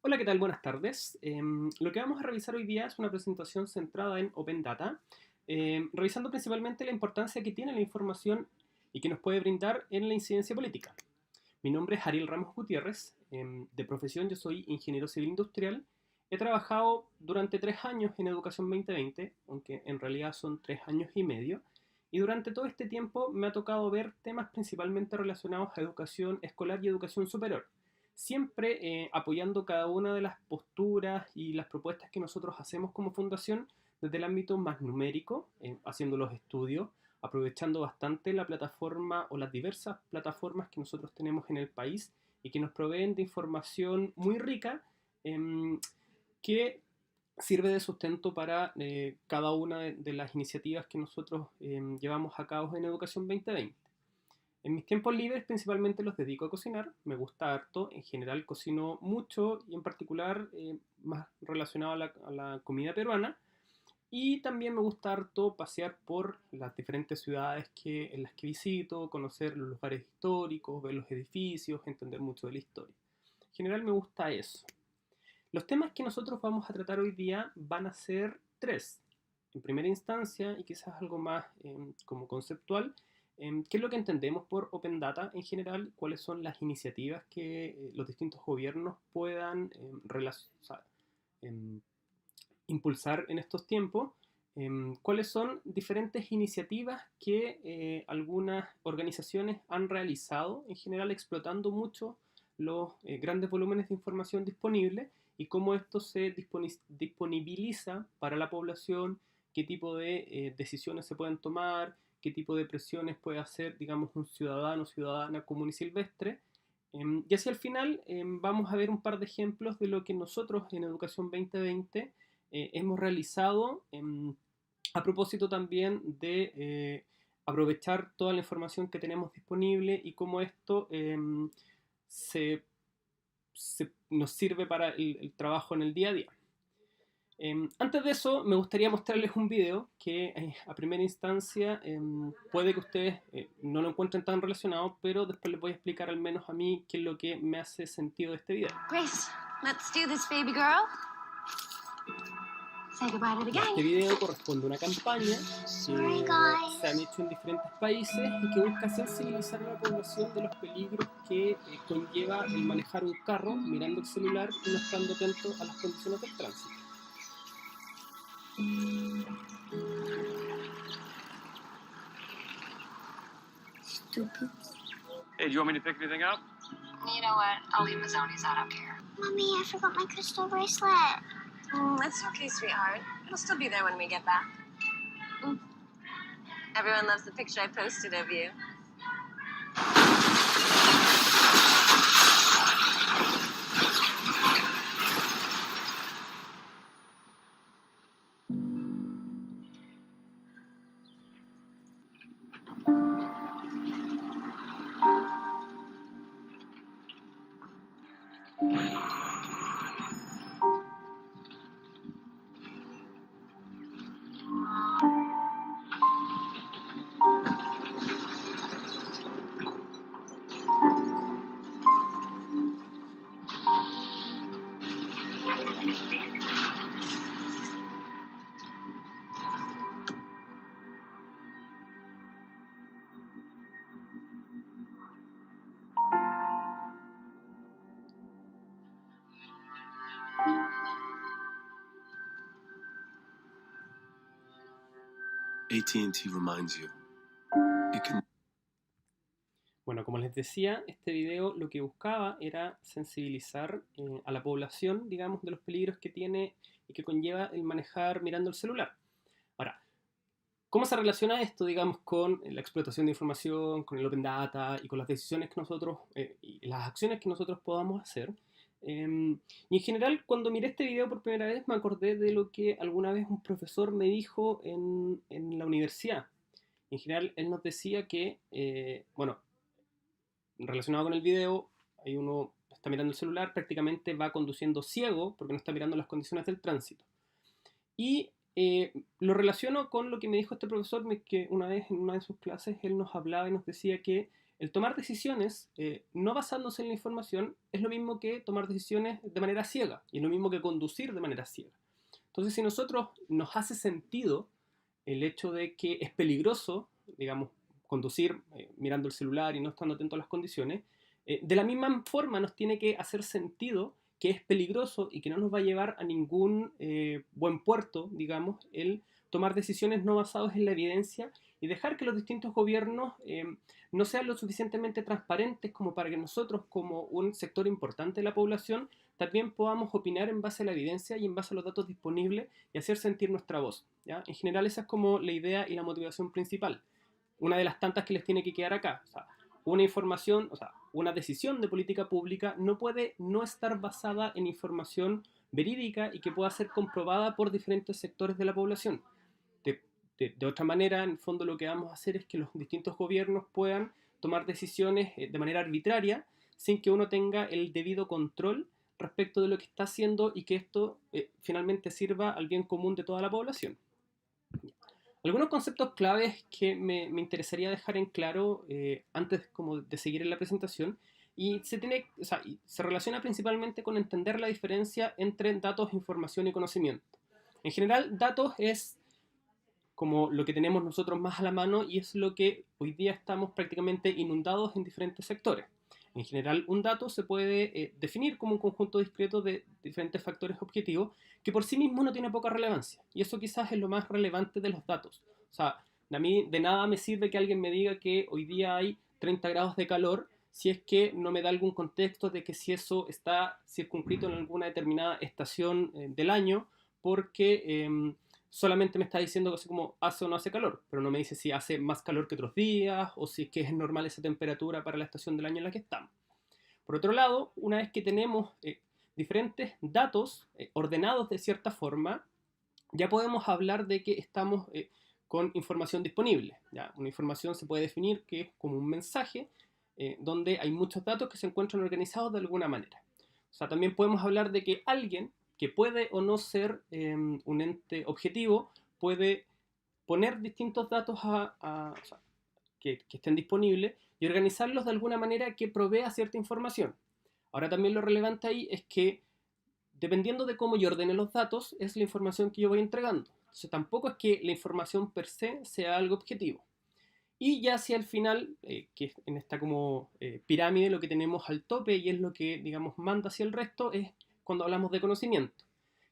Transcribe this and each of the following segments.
Hola, ¿qué tal? Buenas tardes. Lo que vamos a revisar hoy día es una presentación centrada en Open Data, revisando principalmente la importancia que tiene la información y que nos puede brindar en la incidencia política. Mi nombre es Ariel Ramos Gutiérrez. De profesión yo soy ingeniero civil industrial. He trabajado durante 3 años en Educación 2020, aunque en realidad son 3 años y medio. Y durante todo este tiempo me ha tocado ver temas principalmente relacionados a educación escolar y educación superior, siempre apoyando cada una de las posturas y las propuestas que nosotros hacemos como fundación desde el ámbito más numérico, haciendo los estudios, aprovechando bastante la plataforma o las diversas plataformas que nosotros tenemos en el país y que nos proveen de información muy rica, que sirve de sustento para cada una de las iniciativas que nosotros llevamos a cabo en Educación 2020. En mis tiempos libres principalmente los dedico a cocinar, me gusta harto, en general cocino mucho y en particular más relacionado a la comida peruana, y también me gusta harto pasear por las diferentes ciudades en las que visito, conocer los lugares históricos, ver los edificios, entender mucho de la historia. En general me gusta eso. Los temas que nosotros vamos a tratar hoy día van a ser tres. En primera instancia, y quizás algo más como conceptual, qué es lo que entendemos por Open Data en general, cuáles son las iniciativas que los distintos gobiernos puedan em, impulsar en estos tiempos, cuáles son diferentes iniciativas que algunas organizaciones han realizado, en general explotando mucho los grandes volúmenes de información disponibles y cómo esto se disponibiliza para la población, qué tipo de decisiones se pueden tomar, qué tipo de presiones puede hacer, digamos, un ciudadano o ciudadana común y silvestre. Y hacia el final vamos a ver un par de ejemplos de lo que nosotros en Educación 2020 hemos realizado, a propósito también de aprovechar toda la información que tenemos disponible y cómo esto se, nos sirve para el trabajo en el día a día. Antes de eso, me gustaría mostrarles un video que a primera instancia puede que ustedes no lo encuentren tan relacionado, pero después les voy a explicar al menos a mí qué es lo que me hace sentido de este video. Grace, let's do this, baby girl. Say goodbye to the gang. Este video corresponde a una campaña que se han hecho en diferentes países y que busca sensibilizar a la población de los peligros que conlleva el manejar un carro mirando el celular y no estando atento a las condiciones del tránsito. Stupid. Hey, do you want me to pick anything up? You know what? I'll leave Mazzonis. I don't care. Mommy, I forgot my crystal bracelet. It's okay, sweetheart. It'll still be there when we get back. Everyone loves the picture I posted of you. AT&T reminds you, it can... Bueno, como les decía, este video lo que buscaba era sensibilizar a la población, digamos, de los peligros que tiene y que conlleva el manejar mirando el celular. Ahora, ¿cómo se relaciona esto, digamos, con la explotación de información, con el Open Data y con las decisiones que nosotros y las acciones que nosotros podamos hacer? Y en general, cuando miré este video por primera vez, me acordé de lo que alguna vez un profesor me dijo en la universidad. En general, él nos decía que, bueno, relacionado con el video, ahí uno está mirando el celular, prácticamente va conduciendo ciego porque no está mirando las condiciones del tránsito. Y lo relaciono con lo que me dijo este profesor, que una vez en una de sus clases él nos hablaba y nos decía que el tomar decisiones no basándose en la información es lo mismo que tomar decisiones de manera ciega, y es lo mismo que conducir de manera ciega. Entonces, si nosotros nos hace sentido el hecho de que es peligroso, digamos, conducir mirando el celular y no estando atento a las condiciones, de la misma forma nos tiene que hacer sentido que es peligroso y que no nos va a llevar a ningún buen puerto, digamos, el tomar decisiones no basadas en la evidencia y dejar que los distintos gobiernos no sean lo suficientemente transparentes como para que nosotros, como un sector importante de la población, también podamos opinar en base a la evidencia y en base a los datos disponibles y hacer sentir nuestra voz, ¿ya? En general esa es como la idea y la motivación principal. Una de las tantas que les tiene que quedar acá. O sea, una información, o sea, una decisión de política pública no puede no estar basada en información verídica y que pueda ser comprobada por diferentes sectores de la población. De otra manera, en el fondo lo que vamos a hacer es que los distintos gobiernos puedan tomar decisiones de manera arbitraria sin que uno tenga el debido control respecto de lo que está haciendo y que esto finalmente sirva al bien común de toda la población. Algunos conceptos claves que me interesaría dejar en claro antes como de seguir en la presentación y se relaciona principalmente con entender la diferencia entre datos, información y conocimiento. En general, datos es como lo que tenemos nosotros más a la mano y es lo que hoy día estamos prácticamente inundados en diferentes sectores. En general, un dato se puede definir como un conjunto discreto de diferentes factores objetivos que por sí mismo no tiene poca relevancia. Y eso quizás es lo más relevante de los datos. O sea, a mí de nada me sirve que alguien me diga que hoy día hay 30 grados de calor si es que no me da algún contexto de que si eso está circunscrito en alguna determinada estación del año, porque solamente me está diciendo así como hace o no hace calor, pero no me dice si hace más calor que otros días o si es que es normal esa temperatura para la estación del año en la que estamos. Por otro lado, una vez que tenemos diferentes datos ordenados de cierta forma, ya podemos hablar de que estamos con información disponible. ¿Ya? Una información se puede definir que es como un mensaje donde hay muchos datos que se encuentran organizados de alguna manera. O sea, también podemos hablar de que alguien que puede o no ser un ente objetivo, puede poner distintos datos o sea, que estén disponibles y organizarlos de alguna manera que provea cierta información. Ahora también lo relevante ahí es que dependiendo de cómo yo ordene los datos, es la información que yo voy entregando. Entonces tampoco es que la información per se sea algo objetivo. Y ya hacia el final, que en esta como pirámide lo que tenemos al tope y es lo que, digamos, manda hacia el resto, es cuando hablamos de conocimiento.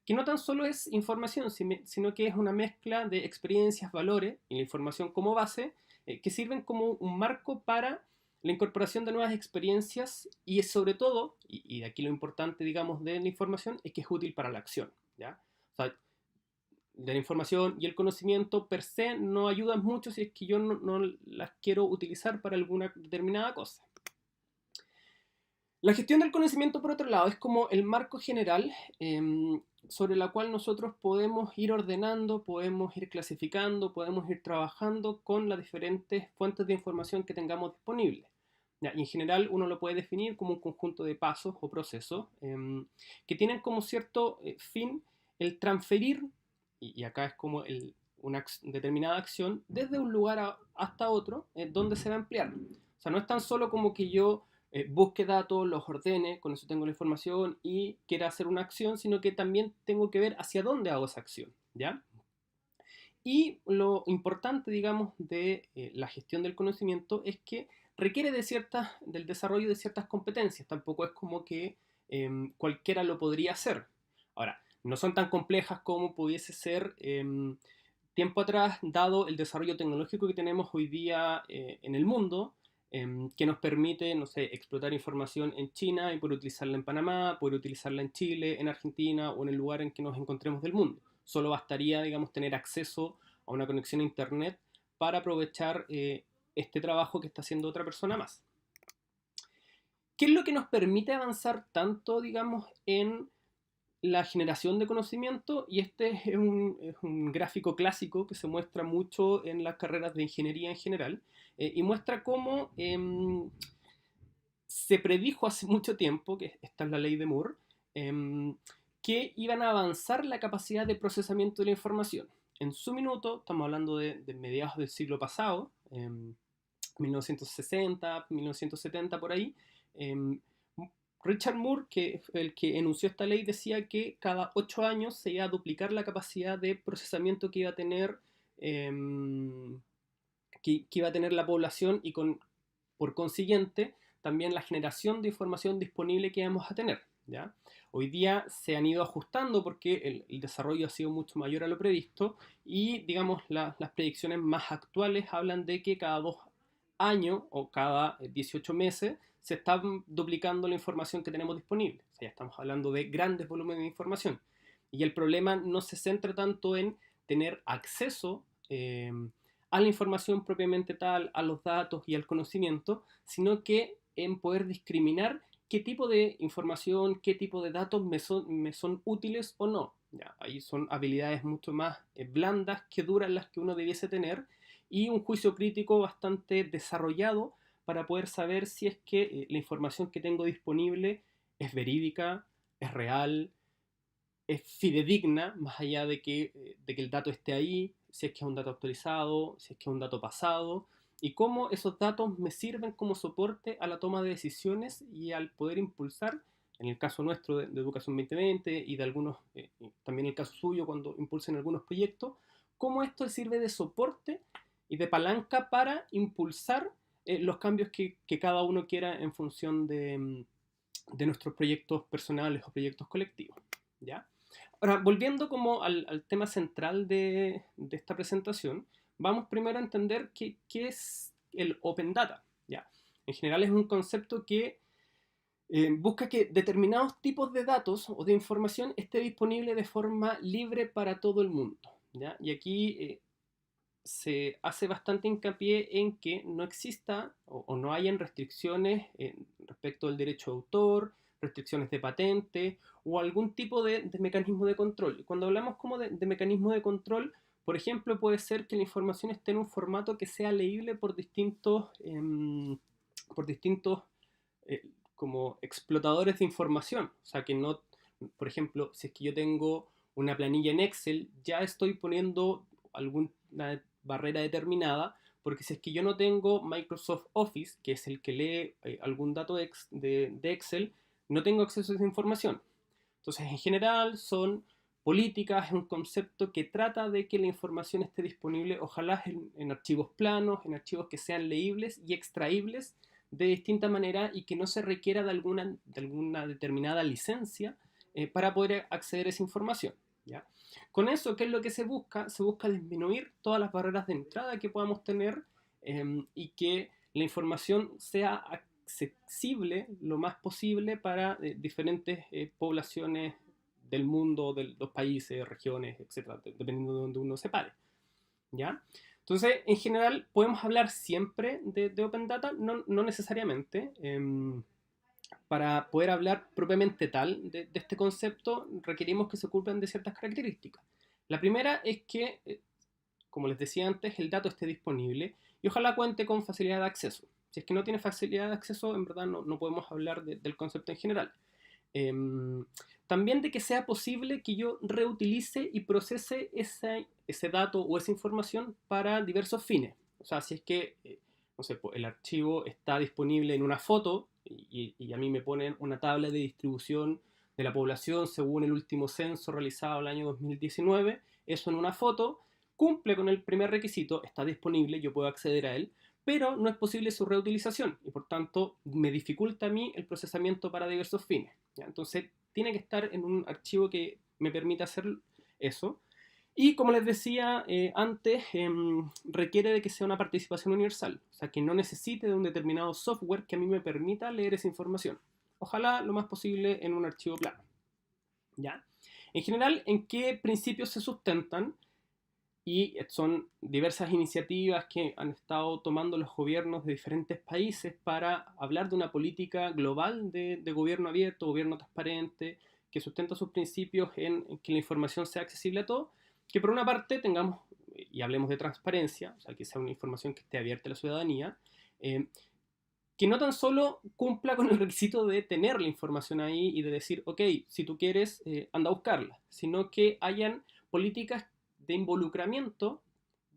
Que no tan solo es información, sino que es una mezcla de experiencias, valores y la información como base, que sirven como un marco para la incorporación de nuevas experiencias y sobre todo, y de aquí lo importante, digamos, de la información, es que es útil para la acción, ¿ya? O sea, de la información y el conocimiento per se no ayudan mucho si es que yo no las quiero utilizar para alguna determinada cosa. La gestión del conocimiento, por otro lado, es como el marco general sobre la cual nosotros podemos ir ordenando, podemos ir clasificando, podemos ir trabajando con las diferentes fuentes de información que tengamos disponibles. ¿Ya? Y en general uno lo puede definir como un conjunto de pasos o procesos que tienen como cierto fin el transferir, y acá es como una determinada acción, desde un lugar hasta otro donde se va a emplear. O sea, no es tan solo como que yo busque datos, los ordene, con eso tengo la información y quiera hacer una acción, sino que también tengo que ver hacia dónde hago esa acción, ¿ya? Y lo importante, digamos, de la gestión del conocimiento es que requiere del desarrollo de ciertas competencias. Tampoco es como que cualquiera lo podría hacer. Ahora, no son tan complejas como pudiese ser tiempo atrás, dado el desarrollo tecnológico que tenemos hoy día en el mundo, que nos permite, no sé, explotar información en China y poder utilizarla en Panamá, poder utilizarla en Chile, en Argentina o en el lugar en que nos encontremos del mundo. Solo bastaría, digamos, tener acceso a una conexión a internet para aprovechar este trabajo que está haciendo otra persona más. ¿Qué es lo que nos permite avanzar tanto, digamos, en la generación de conocimiento? Y este es un gráfico clásico que se muestra mucho en las carreras de ingeniería en general y muestra cómo se predijo hace mucho tiempo, que esta es la ley de Moore, que iban a avanzar la capacidad de procesamiento de la información. En su minuto, estamos hablando de mediados del siglo pasado, 1960, 1970 por ahí. em, Richard Moore, que fue el que enunció esta ley, decía que cada 8 años se iba a duplicar la capacidad de procesamiento que iba a tener, em, que iba a tener la población y por consiguiente también la generación de información disponible que íbamos a tener, ¿ya? Hoy día se han ido ajustando porque el desarrollo ha sido mucho mayor a lo previsto y, digamos, las predicciones más actuales hablan de que cada 2 años o cada 18 meses se está duplicando la información que tenemos disponible. O sea, ya estamos hablando de grandes volúmenes de información. Y el problema no se centra tanto en tener acceso a la información propiamente tal, a los datos y al conocimiento, sino que en poder discriminar qué tipo de información, qué tipo de datos me son útiles o no. Ya, ahí son habilidades mucho más blandas que duras las que uno debiese tener y un juicio crítico bastante desarrollado para poder saber si es que la información que tengo disponible es verídica, es real, es fidedigna, más allá de que el dato esté ahí, si es que es un dato actualizado, si es que es un dato pasado, y cómo esos datos me sirven como soporte a la toma de decisiones y al poder impulsar, en el caso nuestro de Educación 2020 y de algunos, también el caso suyo cuando impulsen algunos proyectos, cómo esto sirve de soporte y de palanca para impulsar los cambios que cada uno quiera en función de nuestros proyectos personales o proyectos colectivos, ¿ya? Ahora, volviendo como al tema central de esta presentación, vamos primero a entender qué es el Open Data, ¿ya? En general es un concepto que busca que determinados tipos de datos o de información esté disponible de forma libre para todo el mundo, ¿ya? Y aquí se hace bastante hincapié en que no exista o no hayan restricciones respecto al derecho de autor, restricciones de patente o algún tipo de mecanismo de control. Cuando hablamos como de mecanismo de control, por ejemplo, puede ser que la información esté en un formato que sea leíble por distintos como explotadores de información. O sea, que no, por ejemplo, si es que yo tengo una planilla en Excel, ya estoy poniendo alguna barrera determinada, porque si es que yo no tengo Microsoft Office, que es el que lee algún dato de Excel, no tengo acceso a esa información. Entonces, en general, son políticas, es un concepto que trata de que la información esté disponible, ojalá en archivos planos, en archivos que sean leíbles y extraíbles de distinta manera y que no se requiera de alguna determinada licencia para poder acceder a esa información, ¿ya? Con eso, ¿qué es lo que se busca? Se busca disminuir todas las barreras de entrada que podamos tener y que la información sea accesible lo más posible para diferentes poblaciones del mundo, de los países, regiones, etcétera, dependiendo de donde uno se pare, ¿ya? Entonces, en general, podemos hablar siempre de Open Data, no necesariamente. Para poder hablar propiamente tal de este concepto, requerimos que se cumplan de ciertas características. La primera es que, como les decía antes, el dato esté disponible y ojalá cuente con facilidad de acceso. Si es que no tiene facilidad de acceso, en verdad no podemos hablar del concepto en general. También de que sea posible que yo reutilice y procese ese dato o esa información para diversos fines. O sea, si es que, no sé, el archivo está disponible en una foto y a mí me ponen una tabla de distribución de la población según el último censo realizado el año 2019, eso en una foto cumple con el primer requisito, está disponible, yo puedo acceder a él, pero no es posible su reutilización y por tanto me dificulta a mí el procesamiento para diversos fines, ¿ya? Entonces tiene que estar en un archivo que me permita hacer eso. Y como les decía antes, requiere de que sea una participación universal, o sea, que no necesite de un determinado software que a mí me permita leer esa información. Ojalá lo más posible en un archivo plano, ¿ya? En general, ¿en qué principios se sustentan? Y son diversas iniciativas que han estado tomando los gobiernos de diferentes países para hablar de una política global de gobierno abierto, gobierno transparente, que sustenta sus principios en que la información sea accesible a todos, que por una parte tengamos, y hablemos de transparencia, o sea, que sea una información que esté abierta a la ciudadanía, que no tan solo cumpla con el requisito de tener la información ahí y de decir, ok, si tú quieres, anda a buscarla, sino que hayan políticas de involucramiento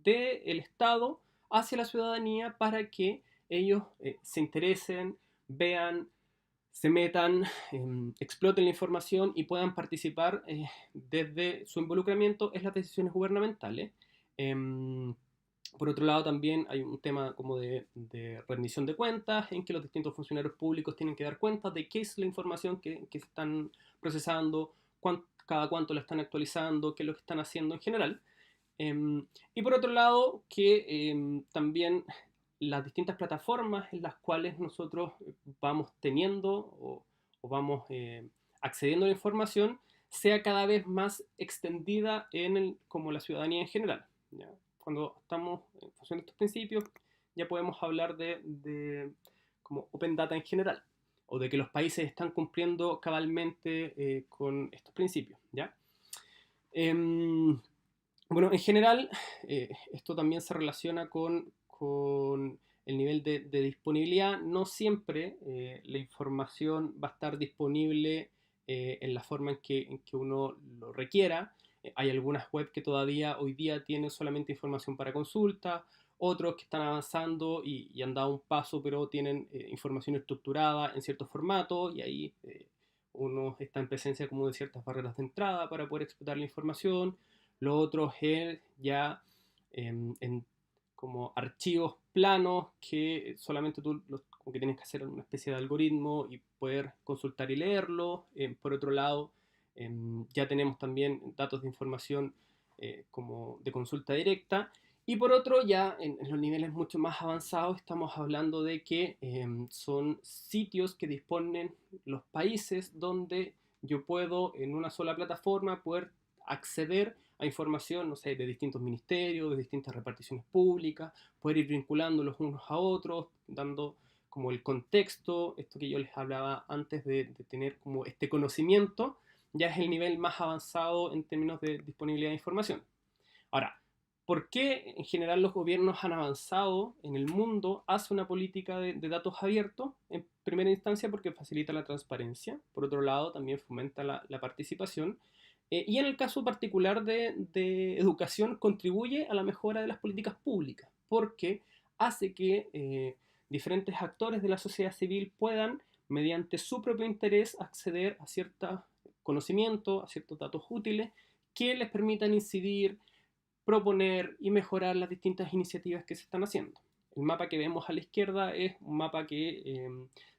del Estado hacia la ciudadanía para que ellos se interesen, vean, se metan, exploten la información y puedan participar desde su involucramiento en las decisiones gubernamentales. Por otro lado, también hay un tema como de rendición de cuentas, en que los distintos funcionarios públicos tienen que dar cuenta de qué es la información que están procesando, cada cuánto la están actualizando, qué es lo que están haciendo en general. Y por otro lado, que también las distintas plataformas en las cuales nosotros vamos teniendo o vamos accediendo a la información sea cada vez más extendida como la ciudadanía en general, ¿ya? Cuando estamos en función de estos principios, ya podemos hablar de como Open Data en general, o de que los países están cumpliendo cabalmente con estos principios, ¿ya? Bueno, en general, esto también se relaciona con el nivel de disponibilidad. No siempre la información va a estar disponible en la forma en que uno lo requiera. Hay algunas webs que todavía hoy día tienen solamente información para consulta, otros que están avanzando y han dado un paso, pero tienen información estructurada en ciertos formatos, y ahí uno está en presencia como de ciertas barreras de entrada para poder explotar la información. Lo otro es ya en como archivos planos que solamente tú como que tienes que hacer una especie de algoritmo y poder consultar y leerlo. Por otro lado, ya tenemos también datos de información como de consulta directa. Y por otro, ya en los niveles mucho más avanzados, estamos hablando de que son sitios que disponen los países donde yo puedo en una sola plataforma poder acceder a información, no sé, de distintos ministerios, de distintas reparticiones públicas, poder ir vinculándolos unos a otros, dando como el contexto, esto que yo les hablaba antes de tener como este conocimiento, ya es el nivel más avanzado en términos de disponibilidad de información. Ahora, ¿por qué en general los gobiernos han avanzado en el mundo hacia una política de datos abiertos? En primera instancia porque facilita la transparencia, por otro lado también fomenta la participación, y en el caso particular de educación contribuye a la mejora de las políticas públicas, porque hace que diferentes actores de la sociedad civil puedan, mediante su propio interés, acceder a ciertos conocimientos, a ciertos datos útiles que les permitan incidir, proponer y mejorar las distintas iniciativas que se están haciendo. El mapa que vemos a la izquierda es un mapa que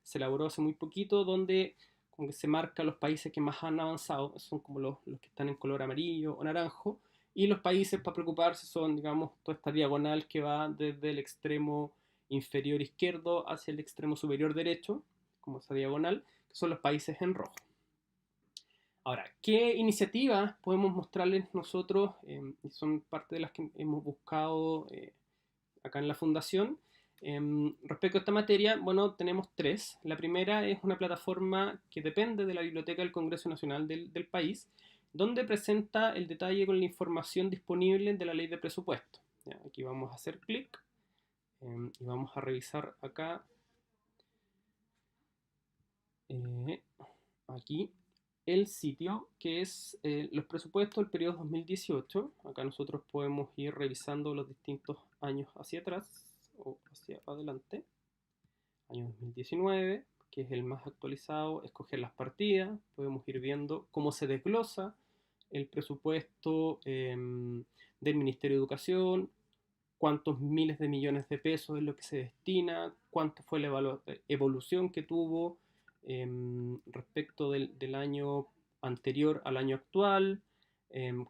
se elaboró hace muy poquito, donde como que se marca los países que más han avanzado, son como los que están en color amarillo o naranjo, y los países para preocuparse son, digamos, toda esta diagonal que va desde el extremo inferior izquierdo hacia el extremo superior derecho, como esa diagonal, que son los países en rojo. Ahora, ¿qué iniciativas podemos mostrarles nosotros? Y son parte de las que hemos buscado acá en la Fundación. Respecto a esta materia, bueno, tenemos tres. La primera es una plataforma que depende de la Biblioteca del Congreso Nacional del país, donde presenta el detalle con la información disponible de la ley de presupuesto. Ya, aquí vamos a hacer clic y vamos a revisar acá. Aquí el sitio, que es los presupuestos del periodo 2018. Acá nosotros podemos ir revisando los distintos años hacia atrás o hacia adelante. Año 2019, que es el más actualizado, escoger las partidas, podemos ir viendo cómo se desglosa el presupuesto del Ministerio de Educación, cuántos miles de millones de pesos es lo que se destina, cuánto fue la evolución que tuvo respecto del año anterior al año actual,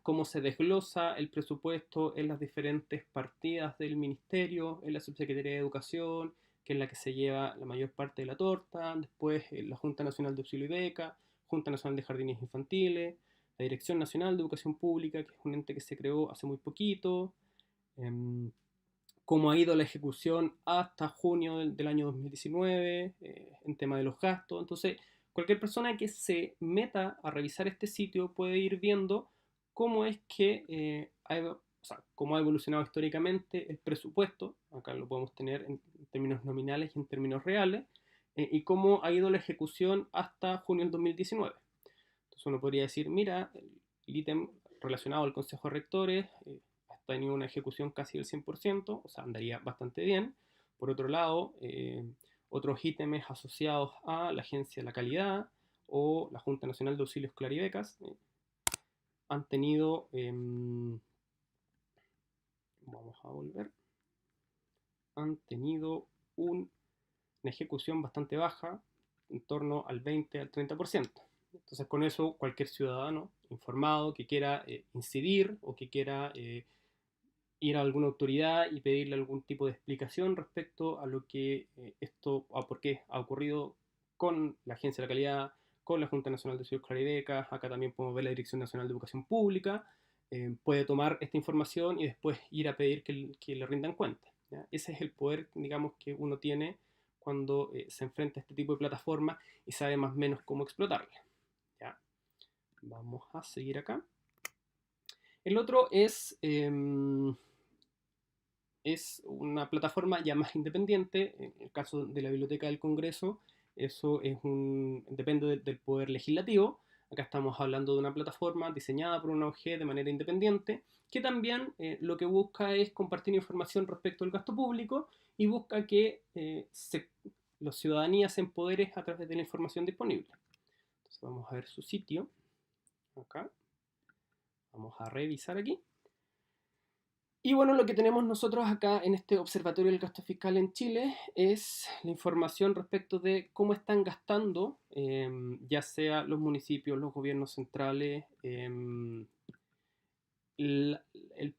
cómo se desglosa el presupuesto en las diferentes partidas del ministerio, en la Subsecretaría de Educación, que es la que se lleva la mayor parte de la torta, después la Junta Nacional de Auxilio y Beca, Junta Nacional de Jardines Infantiles, la Dirección Nacional de Educación Pública, que es un ente que se creó hace muy poquito, cómo ha ido la ejecución hasta junio del año 2019 en tema de los gastos. Entonces, cualquier persona que se meta a revisar este sitio puede ir viendo cómo es que cómo ha evolucionado históricamente el presupuesto. Acá lo podemos tener en términos nominales y en términos reales, y cómo ha ido la ejecución hasta junio del 2019. Entonces uno podría decir, mira, el ítem relacionado al Consejo de Rectores ha tenido una ejecución casi del 100%, o sea, andaría bastante bien. Por otro lado, otros ítems asociados a la Agencia de la Calidad o la Junta Nacional de Auxilios Escolar y Becas han tenido, vamos a volver, han tenido una ejecución bastante baja, en torno al 20 al 30%. Entonces con eso cualquier ciudadano informado que quiera incidir o que quiera ir a alguna autoridad y pedirle algún tipo de explicación respecto a lo que a por qué ha ocurrido con la Agencia de la Calidad, con la Junta Nacional de Estudios Escolar y Becas. Acá también podemos ver la Dirección Nacional de Educación Pública. Puede tomar esta información y después ir a pedir que le rindan cuenta, ¿ya? Ese es el poder, digamos, que uno tiene cuando se enfrenta a este tipo de plataformas y sabe más o menos cómo explotarla, ¿ya? Vamos a seguir acá. El otro es una plataforma ya más independiente. En el caso de la Biblioteca del Congreso, eso depende del Poder Legislativo. Acá estamos hablando de una plataforma diseñada por una ONG de manera independiente, que también lo que busca es compartir información respecto al gasto público y busca que la ciudadanía se empodere a través de la información disponible. Entonces vamos a ver su sitio. Acá. Vamos a revisar aquí. Y bueno, lo que tenemos nosotros acá en este Observatorio del Gasto Fiscal en Chile es la información respecto de cómo están gastando, ya sea los municipios, los gobiernos centrales, el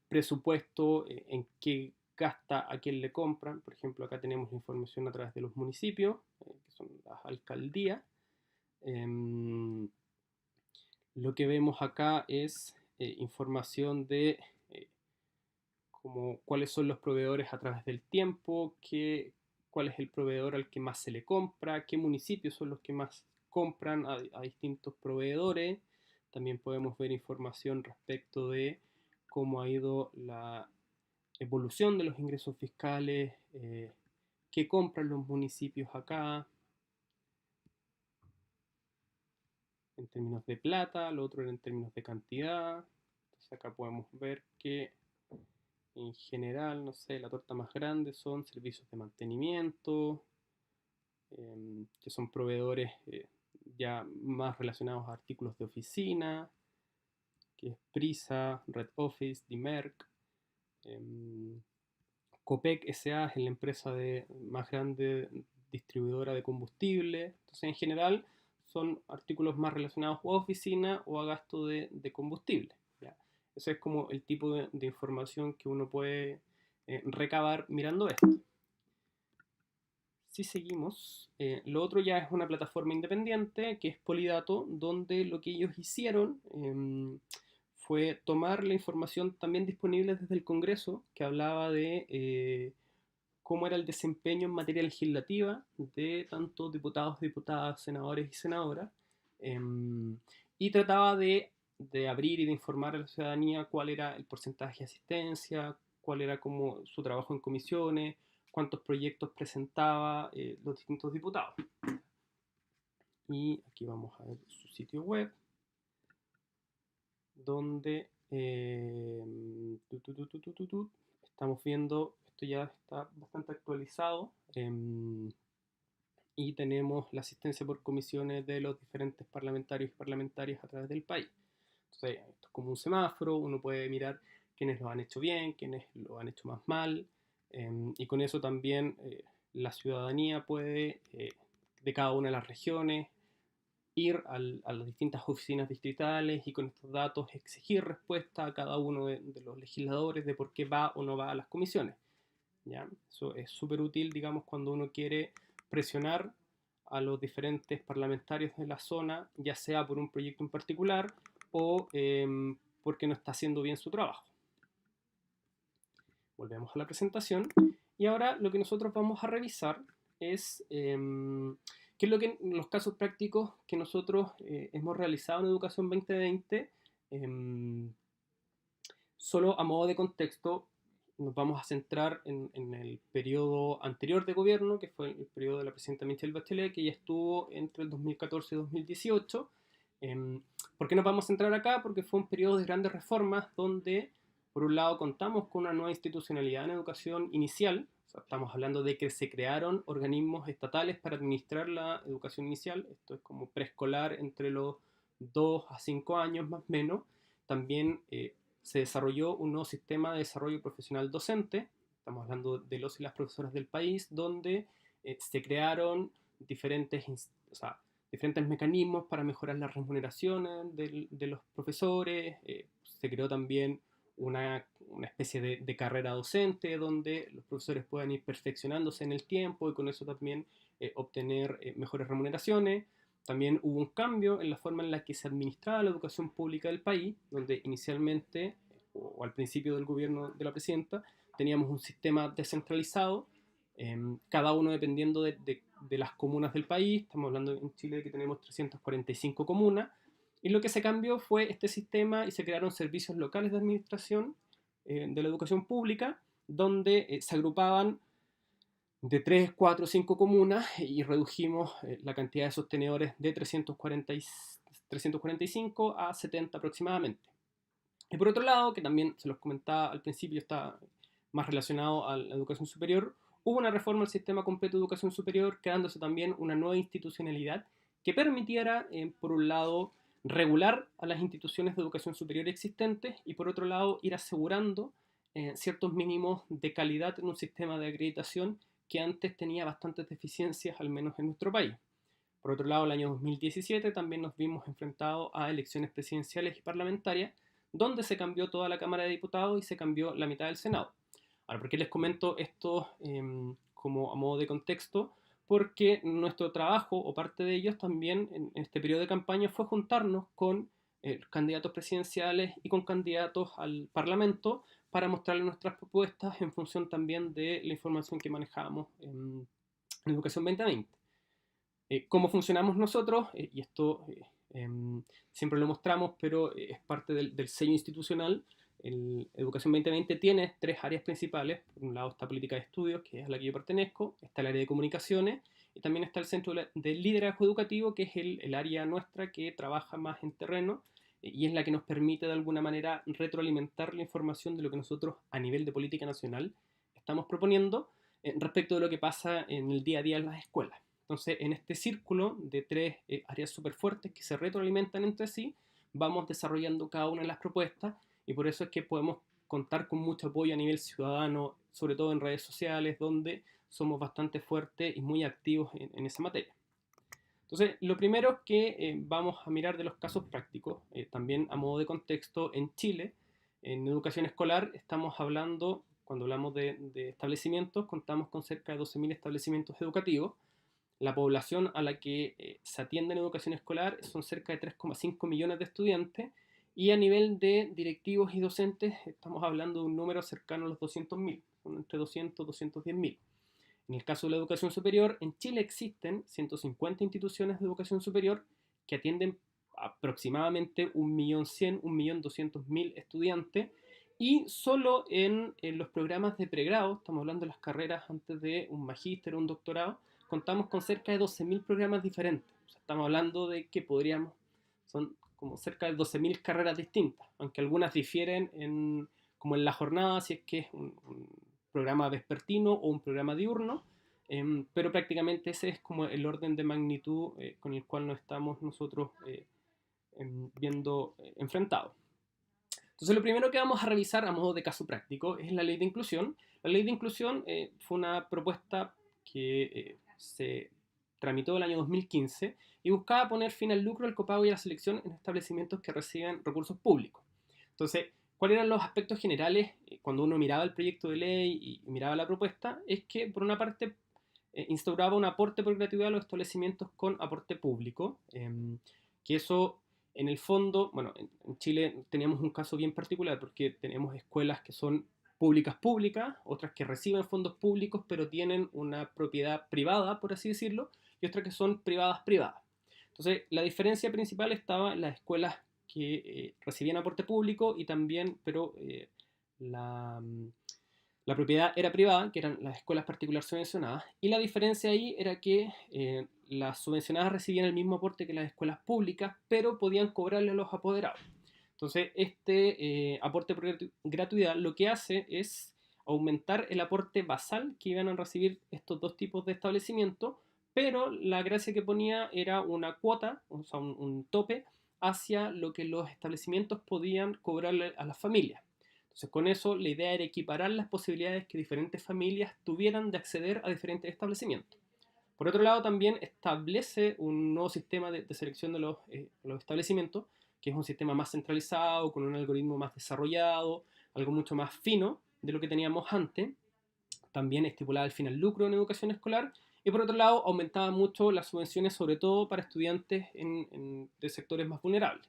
presupuesto, en qué gasta, a quién le compran. Por ejemplo, acá tenemos la información a través de los municipios, que son las alcaldías. Lo que vemos acá es información de como cuáles son los proveedores a través del tiempo, cuál es el proveedor al que más se le compra, qué municipios son los que más compran a distintos proveedores. También podemos ver información respecto de cómo ha ido la evolución de los ingresos fiscales, qué compran los municipios acá, en términos de plata, lo otro era en términos de cantidad. Entonces acá podemos ver que en general, no sé, la torta más grande son servicios de mantenimiento, que son proveedores ya más relacionados a artículos de oficina, que es Prisa, Red Office, Dimerc. Copec S.A. es la empresa más grande distribuidora de combustible. Entonces, en general, son artículos más relacionados o a oficina o a gasto de combustible, ¿ya? Ese es como el tipo de información que uno puede recabar mirando esto. Si seguimos, lo otro ya es una plataforma independiente que es Polidato, donde lo que ellos hicieron fue tomar la información también disponible desde el Congreso, que hablaba de cómo era el desempeño en materia legislativa de tanto diputados, diputadas, senadores y senadoras, y trataba de abrir y de informar a la ciudadanía cuál era el porcentaje de asistencia, cuál era como su trabajo en comisiones, cuántos proyectos presentaba los distintos diputados. Y aquí vamos a ver su sitio web, donde estamos viendo, esto ya está bastante actualizado, y tenemos la asistencia por comisiones de los diferentes parlamentarios y parlamentarias a través del país. Entonces, esto es como un semáforo, uno puede mirar quiénes lo han hecho bien, quiénes lo han hecho más mal, y con eso también la ciudadanía puede, de cada una de las regiones, ir a las distintas oficinas distritales y con estos datos exigir respuesta a cada uno de los legisladores de por qué va o no va a las comisiones, ¿ya? Eso es súper útil, digamos, cuando uno quiere presionar a los diferentes parlamentarios de la zona, ya sea por un proyecto en particular o porque no está haciendo bien su trabajo. Volvemos a la presentación y ahora lo que nosotros vamos a revisar es qué es lo que los casos prácticos que nosotros hemos realizado en Educación 2020. Solo a modo de contexto, nos vamos a centrar en el periodo anterior de gobierno, que fue el periodo de la presidenta Michelle Bachelet, que ya estuvo entre el 2014 y 2018. ¿Por qué nos vamos a centrar acá? Porque fue un periodo de grandes reformas donde, por un lado, contamos con una nueva institucionalidad en educación inicial, o sea, estamos hablando de que se crearon organismos estatales para administrar la educación inicial, esto es como preescolar entre los 2 a 5 años más o menos. También se desarrolló un nuevo sistema de desarrollo profesional docente, estamos hablando de los y las profesoras del país, donde se crearon diferentes, o sea, diferentes mecanismos para mejorar las remuneraciones de los profesores. Se creó también una especie de carrera docente donde los profesores puedan ir perfeccionándose en el tiempo y con eso también obtener mejores remuneraciones. También hubo un cambio en la forma en la que se administraba la educación pública del país, donde inicialmente, o al principio del gobierno de la presidenta, teníamos un sistema descentralizado, cada uno dependiendo de las comunas del país. Estamos hablando en Chile de que tenemos 345 comunas, y lo que se cambió fue este sistema y se crearon servicios locales de administración de la educación pública, donde se agrupaban de 3, 4, 5 comunas y redujimos la cantidad de sostenedores de 345 a 70 aproximadamente. Y por otro lado, que también se los comentaba al principio, está más relacionado a la educación superior, hubo una reforma al sistema completo de educación superior, creándose también una nueva institucionalidad que permitiera, por un lado, regular a las instituciones de educación superior existentes y por otro lado ir asegurando ciertos mínimos de calidad en un sistema de acreditación que antes tenía bastantes deficiencias, al menos en nuestro país. Por otro lado, el año 2017 también nos vimos enfrentados a elecciones presidenciales y parlamentarias, donde se cambió toda la Cámara de Diputados y se cambió la mitad del Senado. Ahora, ¿por qué les comento esto como a modo de contexto? Porque nuestro trabajo, o parte de ellos también en este periodo de campaña, fue juntarnos con candidatos presidenciales y con candidatos al Parlamento para mostrarles nuestras propuestas en función también de la información que manejábamos en Educación 2020. ¿Cómo funcionamos nosotros? Y esto siempre lo mostramos, pero es parte del sello institucional. Educación 2020 tiene 3 áreas principales. Por un lado está política de estudios, que es a la que yo pertenezco, está el área de comunicaciones y también está el centro del liderazgo educativo, que es el área nuestra que trabaja más en terreno y es la que nos permite de alguna manera retroalimentar la información de lo que nosotros a nivel de política nacional estamos proponiendo respecto de lo que pasa en el día a día en las escuelas. Entonces, en este círculo de 3 áreas súper fuertes que se retroalimentan entre sí, vamos desarrollando cada una de las propuestas y por eso es que podemos contar con mucho apoyo a nivel ciudadano, sobre todo en redes sociales, donde somos bastante fuertes y muy activos en esa materia. Entonces, lo primero que vamos a mirar de los casos prácticos, también a modo de contexto, en Chile, en educación escolar, estamos hablando, cuando hablamos de establecimientos, contamos con cerca de 12.000 establecimientos educativos. La población a la que se atiende en educación escolar son cerca de 3,5 millones de estudiantes y a nivel de directivos y docentes estamos hablando de un número cercano a los 200.000, son entre 200 y 210.000. En el caso de la educación superior, en Chile existen 150 instituciones de educación superior que atienden aproximadamente 1.100.000, 1.200.000 estudiantes y solo en los programas de pregrado, estamos hablando de las carreras antes de un magíster o un doctorado, contamos con cerca de 12.000 programas diferentes. O sea, estamos hablando de que son como cerca de 12.000 carreras distintas, aunque algunas difieren como en la jornada, si es que es un programa vespertino o un programa diurno, pero prácticamente ese es como el orden de magnitud con el cual nos estamos nosotros viendo enfrentados. Entonces, lo primero que vamos a revisar a modo de caso práctico es la ley de inclusión. La ley de inclusión fue una propuesta que se tramitó el año 2015 y buscaba poner fin al lucro, al copago y a la selección en establecimientos que reciben recursos públicos. Entonces, ¿cuáles eran los aspectos generales cuando uno miraba el proyecto de ley y miraba la propuesta? Es que, por una parte, instauraba un aporte por gratuidad a los establecimientos con aporte público, que eso, en el fondo, bueno, en Chile teníamos un caso bien particular porque tenemos escuelas que son públicas, otras que reciben fondos públicos pero tienen una propiedad privada, por así decirlo, y otras que son privadas. Entonces, la diferencia principal estaba en las escuelas que recibían aporte público y también, pero la propiedad era privada, que eran las escuelas particulares subvencionadas, y la diferencia ahí era que las subvencionadas recibían el mismo aporte que las escuelas públicas, pero podían cobrarle a los apoderados. Entonces, este aporte por gratuidad lo que hace es aumentar el aporte basal que iban a recibir estos dos tipos de establecimientos, pero la gracia que ponía era una cuota, o sea, un tope hacia lo que los establecimientos podían cobrarle a las familias. Entonces, con eso la idea era equiparar las posibilidades que diferentes familias tuvieran de acceder a diferentes establecimientos. Por otro lado, también establece un nuevo sistema de selección de los establecimientos, que es un sistema más centralizado, con un algoritmo más desarrollado, algo mucho más fino de lo que teníamos antes. También estipulaba el fin al lucro en educación escolar. Y por otro lado, aumentaba mucho las subvenciones, sobre todo para estudiantes de sectores más vulnerables.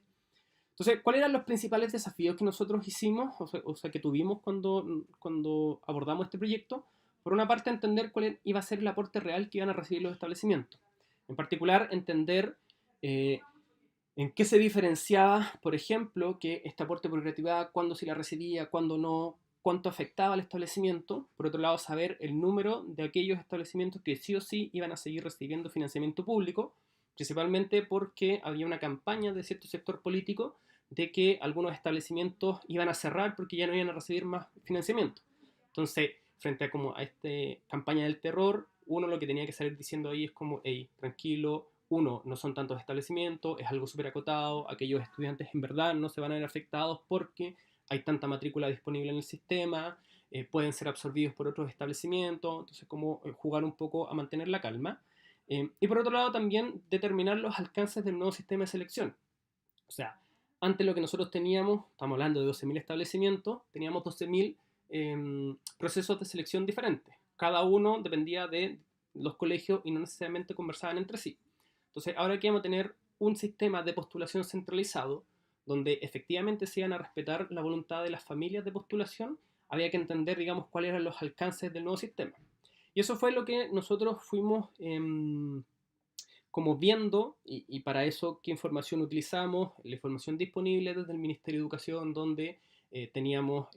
Entonces, ¿cuáles eran los principales desafíos que nosotros hicimos, o sea que tuvimos cuando abordamos este proyecto? Por una parte, entender cuál iba a ser el aporte real que iban a recibir los establecimientos. En particular, entender en qué se diferenciaba, por ejemplo, que este aporte por gratuidad, cuándo se la recibía, cuándo no, cuánto afectaba al establecimiento. Por otro lado, saber el número de aquellos establecimientos que sí o sí iban a seguir recibiendo financiamiento público, principalmente porque había una campaña de cierto sector político de que algunos establecimientos iban a cerrar porque ya no iban a recibir más financiamiento. Entonces, frente a esta campaña del terror, uno lo que tenía que salir diciendo ahí es como, hey, tranquilo, uno, no son tantos establecimientos, es algo súper acotado, aquellos estudiantes en verdad no se van a ver afectados porque hay tanta matrícula disponible en el sistema, pueden ser absorbidos por otros establecimientos, entonces como jugar un poco a mantener la calma. Y por otro lado también determinar los alcances del nuevo sistema de selección. O sea, antes lo que nosotros teníamos, estamos hablando de 12.000 establecimientos, teníamos 12.000 procesos de selección diferentes. Cada uno dependía de los colegios y no necesariamente conversaban entre sí. Entonces, ahora que vamos a tener un sistema de postulación centralizado, donde efectivamente se iban a respetar la voluntad de las familias de postulación, había que entender, digamos, cuáles eran los alcances del nuevo sistema. Y eso fue lo que nosotros fuimos como viendo, y para eso qué información utilizamos, la información disponible desde el Ministerio de Educación, donde teníamos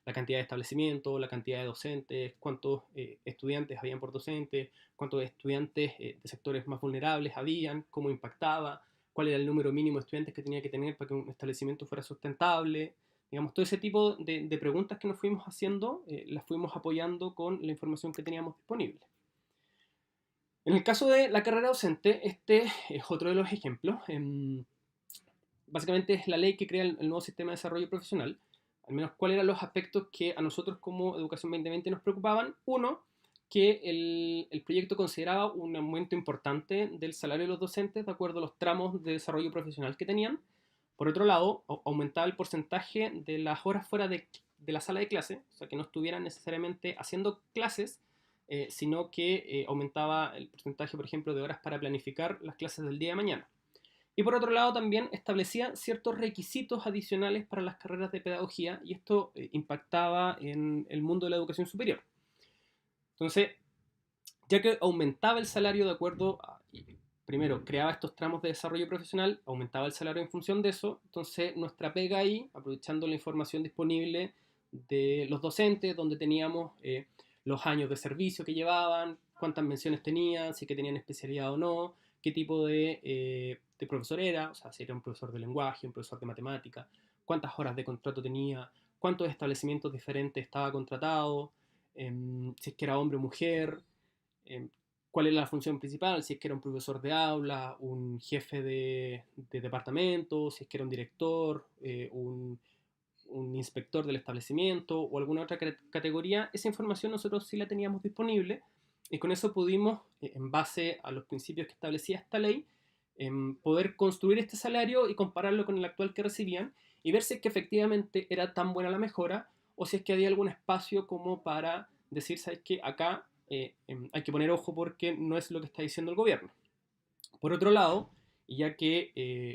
la cantidad de establecimientos, la cantidad de docentes, cuántos estudiantes habían por docente, cuántos estudiantes de sectores más vulnerables habían, cómo impactaba, cuál era el número mínimo de estudiantes que tenía que tener para que un establecimiento fuera sustentable. Digamos, todo ese tipo de preguntas que nos fuimos haciendo, las fuimos apoyando con la información que teníamos disponible. En el caso de la carrera docente, este es otro de los ejemplos. Básicamente es la ley que crea el nuevo sistema de desarrollo profesional. Al menos cuáles eran los aspectos que a nosotros como Educación 2020 nos preocupaban. Uno, que el proyecto consideraba un aumento importante del salario de los docentes de acuerdo a los tramos de desarrollo profesional que tenían. Por otro lado, aumentaba el porcentaje de las horas fuera de la sala de clase, o sea, que no estuvieran necesariamente haciendo clases, sino que aumentaba el porcentaje, por ejemplo, de horas para planificar las clases del día de mañana. Y por otro lado también establecía ciertos requisitos adicionales para las carreras de pedagogía y esto impactaba en el mundo de la educación superior. Entonces, ya que aumentaba el salario de acuerdo a, primero, creaba estos tramos de desarrollo profesional, aumentaba el salario en función de eso, entonces nuestra pega ahí, aprovechando la información disponible de los docentes, donde teníamos los años de servicio que llevaban, cuántas menciones tenían, si que tenían especialidad o no, qué tipo de profesor era, o sea, si era un profesor de lenguaje, un profesor de matemática, cuántas horas de contrato tenía, cuántos establecimientos diferentes estaba contratado, si es que era hombre o mujer, cuál era la función principal, si es que era un profesor de aula, un jefe de departamento, si es que era un director, un inspector del establecimiento o alguna otra categoría. Esa información nosotros sí la teníamos disponible y con eso pudimos, en base a los principios que establecía esta ley, poder construir este salario y compararlo con el actual que recibían y ver si es que efectivamente era tan buena la mejora o si es que había algún espacio como para decir, ¿sabes qué? Acá hay que poner ojo porque no es lo que está diciendo el gobierno. Por otro lado, y ya que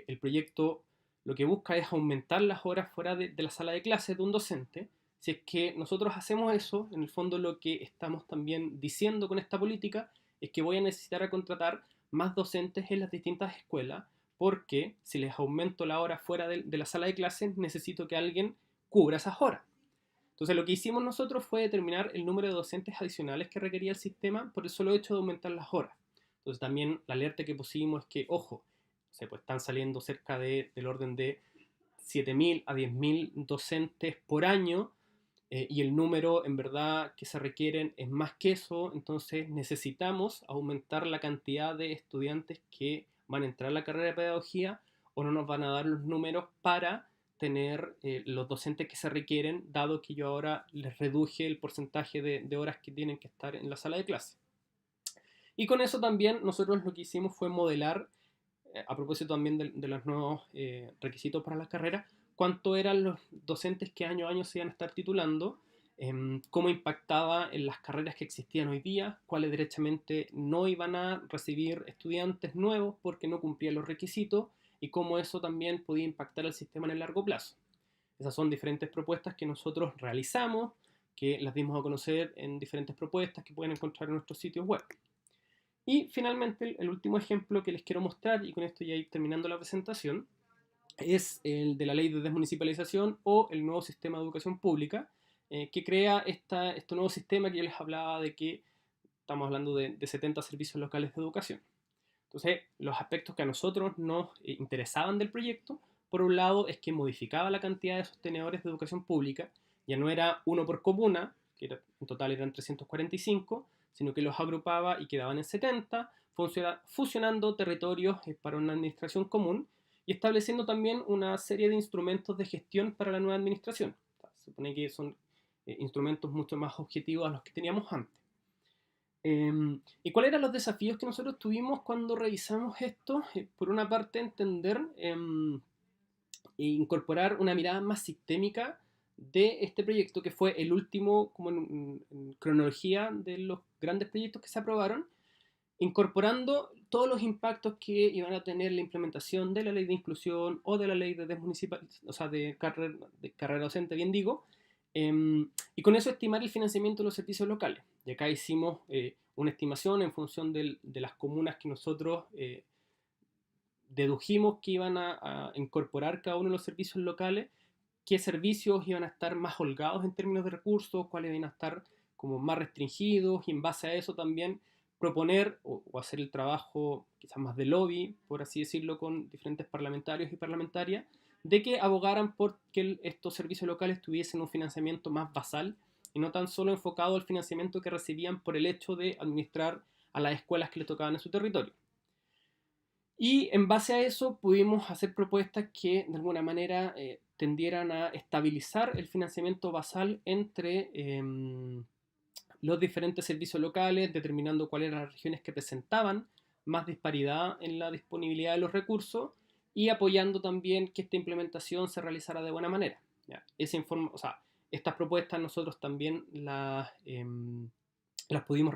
el proyecto lo que busca es aumentar las horas fuera de la sala de clases de un docente, si es que nosotros hacemos eso, en el fondo lo que estamos también diciendo con esta política es que voy a necesitar a contratar más docentes en las distintas escuelas, porque si les aumento la hora fuera de la sala de clases, necesito que alguien cubra esas horas. Entonces lo que hicimos nosotros fue determinar el número de docentes adicionales que requería el sistema por el solo hecho de aumentar las horas. Entonces también la alerta que pusimos es que, ojo, pues están saliendo cerca del orden de 7.000 a 10.000 docentes por año y el número en verdad que se requieren es más que eso, entonces necesitamos aumentar la cantidad de estudiantes que van a entrar a la carrera de pedagogía o no nos van a dar los números para tener los docentes que se requieren, dado que yo ahora les reduje el porcentaje de horas que tienen que estar en la sala de clase. Y con eso también nosotros lo que hicimos fue modelar, a propósito también de los nuevos requisitos para la carrera, cuánto eran los docentes que año a año se iban a estar titulando, cómo impactaba en las carreras que existían hoy día, cuáles derechamente no iban a recibir estudiantes nuevos porque no cumplían los requisitos, y cómo eso también podía impactar al sistema en el largo plazo. Esas son diferentes propuestas que nosotros realizamos, que las dimos a conocer en diferentes propuestas que pueden encontrar en nuestros sitios web. Y finalmente, el último ejemplo que les quiero mostrar, y con esto ya ir terminando la presentación, es el de la ley de desmunicipalización o el nuevo sistema de educación pública, que crea este nuevo sistema que yo les hablaba de que estamos hablando de 70 servicios locales de educación. Entonces, los aspectos que a nosotros nos interesaban del proyecto, por un lado, es que modificaba la cantidad de sostenedores de educación pública, ya no era uno por comuna, que en total eran 345, sino que los agrupaba y quedaban en 70, fusionando territorios para una administración común y estableciendo también una serie de instrumentos de gestión para la nueva administración. Se supone que son instrumentos mucho más objetivos a los que teníamos antes. ¿Y cuáles eran los desafíos que nosotros tuvimos cuando revisamos esto? Por una parte, entender e incorporar una mirada más sistémica de este proyecto, que fue el último como en cronología de los grandes proyectos que se aprobaron, incorporando todos los impactos que iban a tener la implementación de la ley de inclusión o de la ley de desmunicipalización, o sea, de carrera docente, bien digo, y con eso estimar el financiamiento de los servicios locales. Y acá hicimos una estimación en función de las comunas que nosotros dedujimos que iban a incorporar cada uno de los servicios locales, qué servicios iban a estar más holgados en términos de recursos, cuáles iban a estar como más restringidos, y en base a eso también proponer o hacer el trabajo quizás más de lobby, por así decirlo, con diferentes parlamentarios y parlamentarias, de que abogaran por que estos servicios locales tuviesen un financiamiento más basal y no tan solo enfocado al financiamiento que recibían por el hecho de administrar a las escuelas que les tocaban en su territorio. Y en base a eso pudimos hacer propuestas que de alguna manera tendieran a estabilizar el financiamiento basal entre los diferentes servicios locales, determinando cuáles eran las regiones que presentaban más disparidad en la disponibilidad de los recursos y apoyando también que esta implementación se realizara de buena manera. ¿Ya? Estas propuestas nosotros también las pudimos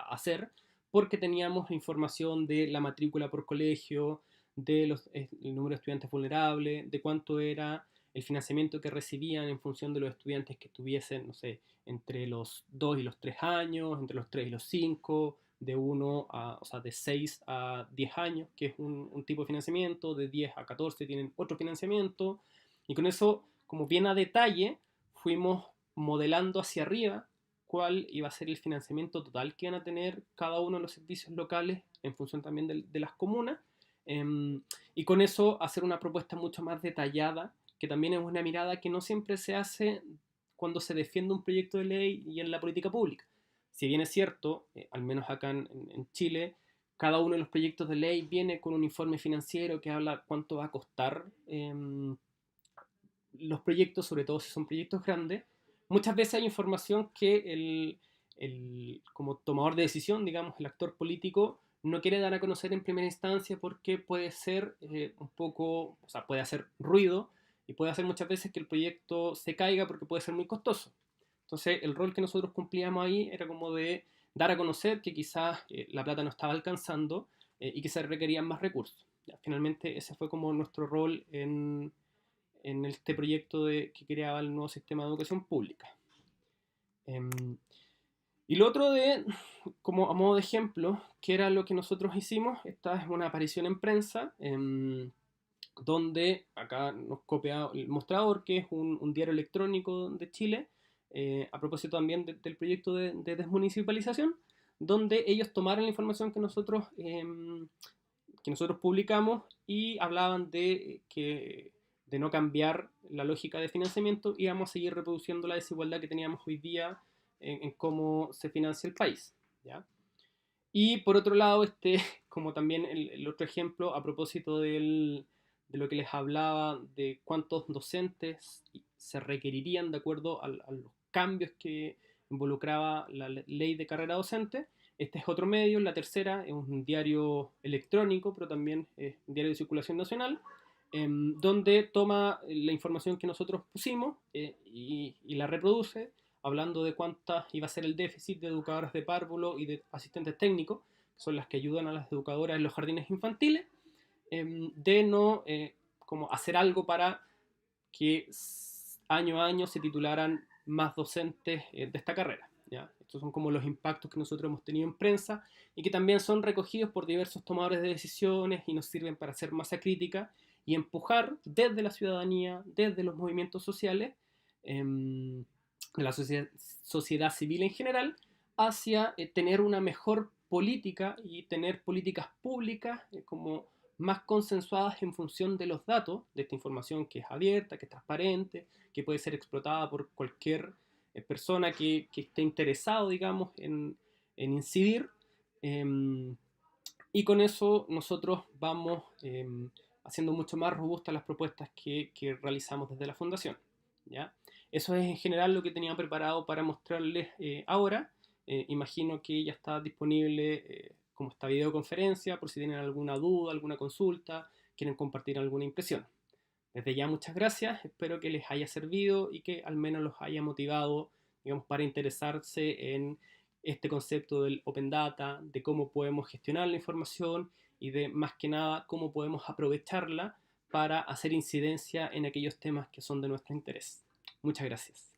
hacer porque teníamos información de la matrícula por colegio, de el número de estudiantes vulnerables, de cuánto era el financiamiento que recibían en función de los estudiantes que estuviesen, no sé, entre los 2 y los 3 años, entre los 3 y los 5, de 6 a 10 años, que es un tipo de financiamiento, de 10 a 14 tienen otro financiamiento, y con eso, como bien a detalle, fuimos modelando hacia arriba cuál iba a ser el financiamiento total que iban a tener cada uno de los servicios locales en función también de las comunas, y con eso hacer una propuesta mucho más detallada, que también es una mirada que no siempre se hace cuando se defiende un proyecto de ley y en la política pública. Si bien es cierto, al menos acá en Chile, cada uno de los proyectos de ley viene con un informe financiero que habla cuánto va a costar los proyectos, sobre todo si son proyectos grandes. Muchas veces hay información que como tomador de decisión, digamos, el actor político, no quiere dar a conocer en primera instancia porque puede ser puede hacer ruido y puede hacer muchas veces que el proyecto se caiga porque puede ser muy costoso. Entonces, el rol que nosotros cumplíamos ahí era como de dar a conocer que quizás la plata no estaba alcanzando y que se requerían más recursos. Ya, finalmente, ese fue como nuestro rol en este proyecto que creaba el nuevo sistema de educación pública. Y lo otro como a modo de ejemplo, que era lo que nosotros hicimos, esta es una aparición en prensa, donde acá nos copia el mostrador, que es un diario electrónico de Chile, a propósito también del proyecto de desmunicipalización, donde ellos tomaron la información que nosotros publicamos y hablaban de de no cambiar la lógica de financiamiento, íbamos a seguir reproduciendo la desigualdad que teníamos hoy día en cómo se financia el país, ¿ya? Y por otro lado, como también el otro ejemplo, a propósito de lo que les hablaba, de cuántos docentes se requerirían de acuerdo a los cambios que involucraba la ley de carrera docente. Este es otro medio, La Tercera, es un diario electrónico, pero también es un diario de circulación nacional, donde toma la información que nosotros pusimos y la reproduce, hablando de cuánta iba a ser el déficit de educadoras de párvulo y de asistentes técnicos, que son las que ayudan a las educadoras en los jardines infantiles, de no como hacer algo para que año a año se titularan más docentes de esta carrera, ¿ya? Estos son como los impactos que nosotros hemos tenido en prensa y que también son recogidos por diversos tomadores de decisiones y nos sirven para hacer masa crítica y empujar desde la ciudadanía, desde los movimientos sociales, de la sociedad civil en general, hacia tener una mejor política y tener políticas públicas como más consensuadas en función de los datos, de esta información que es abierta, que es transparente, que puede ser explotada por cualquier persona que esté interesado, digamos, en incidir. Y con eso nosotros vamos haciendo mucho más robustas las propuestas que realizamos desde la Fundación, ¿ya? Eso es en general lo que tenía preparado para mostrarles ahora. Imagino que ya está disponible como esta videoconferencia, por si tienen alguna duda, alguna consulta, quieren compartir alguna impresión. Desde ya muchas gracias, espero que les haya servido y que al menos los haya motivado, digamos, para interesarse en este concepto del Open Data, de cómo podemos gestionar la información y de, más que nada, cómo podemos aprovecharla para hacer incidencia en aquellos temas que son de nuestro interés. Muchas gracias.